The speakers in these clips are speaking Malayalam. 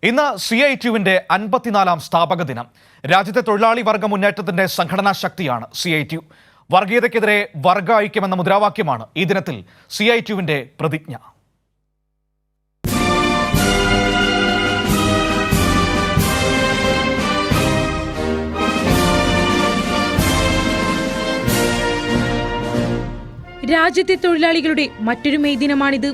ഇന്ന് CITUവിന്റെ 54-ാം സ്ഥാപക ദിനം. രാജ്യത്തെ തൊഴിലാളി വർഗ മുന്നേറ്റത്തിന്റെ സംഘടനാ ശക്തിയാണ് CITU. വർഗീയതയ്ക്കെതിരെ വർഗ ഐക്യമെന്ന മുദ്രാവാക്യമാണ് ഈ ദിനത്തിൽ CITUവിന്റെ പ്രതിജ്ഞ. രാജ്യത്തെ തൊഴിലാളികളുടെ മറ്റൊരു മെയ് ദിനമാണിത്.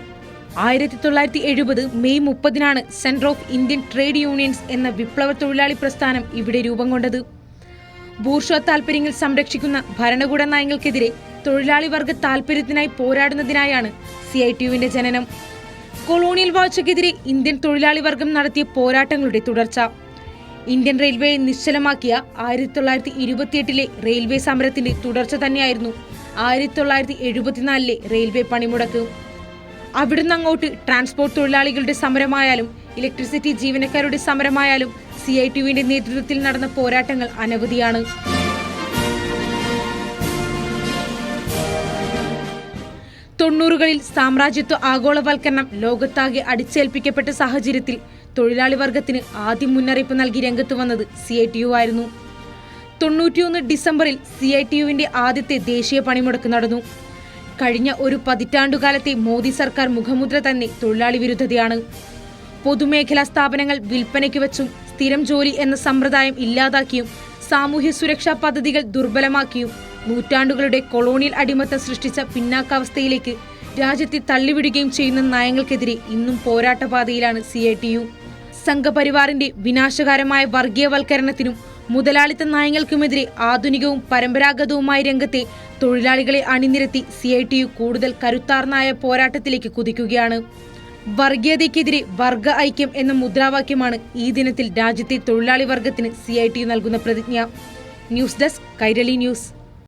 1970 മെയ് 30-നാണ് centre of Indian trade unions എന്ന വിപ്ലവ തൊഴിലാളി പ്രസ്ഥാനം ഇവിടെ രൂപം കൊണ്ടത്. ബൂർഷ്വാ താൽപര്യങ്ങൾ സംരക്ഷിക്കുന്ന ഭരണകൂട നയങ്ങൾക്കെതിരെ തൊഴിലാളി വർഗ താൽപര്യത്തിനായി പോരാടുന്നതിനായാണ് CITUവിന്റെ ജനനം. കൊളോണിയൽ വാഴ്ചയ്ക്കെതിരെ ഇന്ത്യൻ തൊഴിലാളി വർഗം നടത്തിയ പോരാട്ടങ്ങളുടെ തുടർച്ച. ഇന്ത്യൻ റെയിൽവേയെ നിശ്ചലമാക്കിയ 1928-ലെ റെയിൽവേ സമരത്തിന്റെ തുടർച്ച തന്നെയായിരുന്നു 1974-ലെ റെയിൽവേ പണിമുടക്ക്. അവിടുന്ന് അങ്ങോട്ട് ട്രാൻസ്പോർട്ട് തൊഴിലാളികളുടെ സമരമായാലും ഇലക്ട്രിസിറ്റി ജീവനക്കാരുടെ സമരമായാലും CITUവിന്റെ നേതൃത്വത്തിൽ നടന്ന പോരാട്ടങ്ങൾ അനവധിയാണ്. തൊണ്ണൂറുകളിൽ സാമ്രാജ്യത്വ ആഗോളവൽക്കരണം ലോകത്താകെ അടിച്ചേൽപ്പിക്കപ്പെട്ട സാഹചര്യത്തിൽ തൊഴിലാളി വർഗത്തിന് ആദ്യം മുന്നറിയിപ്പ് നൽകി രംഗത്ത് വന്നത് CITU ആയിരുന്നു. 91 ഡിസംബറിൽ CITUവിന്റെ ആദ്യത്തെ ദേശീയ പണിമുടക്ക് നടന്നു. കഴിഞ്ഞ ഒരു പതിറ്റാണ്ടുകാലത്തെ മോദി സർക്കാർ മുഖമുദ്ര തന്നെ തൊഴിലാളി വിരുദ്ധതയാണ്. പൊതുമേഖലാ സ്ഥാപനങ്ങൾ വിൽപ്പനയ്ക്ക് വെച്ചും സ്ഥിരം ജോലി എന്ന സമ്പ്രദായം ഇല്ലാതാക്കിയും സാമൂഹ്യ സുരക്ഷാ പദ്ധതികൾ ദുർബലമാക്കിയും നൂറ്റാണ്ടുകളുടെ കൊളോണിയൽ അടിമത്തം സൃഷ്ടിച്ച പിന്നാക്കാവസ്ഥയിലേക്ക് രാജ്യത്തെ തള്ളിവിടുകയും ചെയ്യുന്ന നയങ്ങൾക്കെതിരെ ഇന്നും പോരാട്ടപാതയിലാണ് CITU. സംഘപരിവാറിന്റെ വിനാശകരമായ വർഗീയവൽക്കരണത്തിനും മുതലാളിത്ത നയങ്ങൾക്കുമെതിരെ ആധുനികവും പരമ്പരാഗതവുമായ രംഗത്തെ തൊഴിലാളികളെ അണിനിരത്തി CITU കൂടുതൽ കരുത്താർന്നായ പോരാട്ടത്തിലേക്ക് കുതിക്കുകയാണ്. വർഗീയതയ്ക്കെതിരെ വർഗ ഐക്യം എന്ന മുദ്രാവാക്യമാണ് ഈ ദിനത്തിൽ രാജ്യത്തെ തൊഴിലാളി വർഗത്തിന് CITU നൽകുന്ന പ്രതിജ്ഞ. News desk, Kairali news.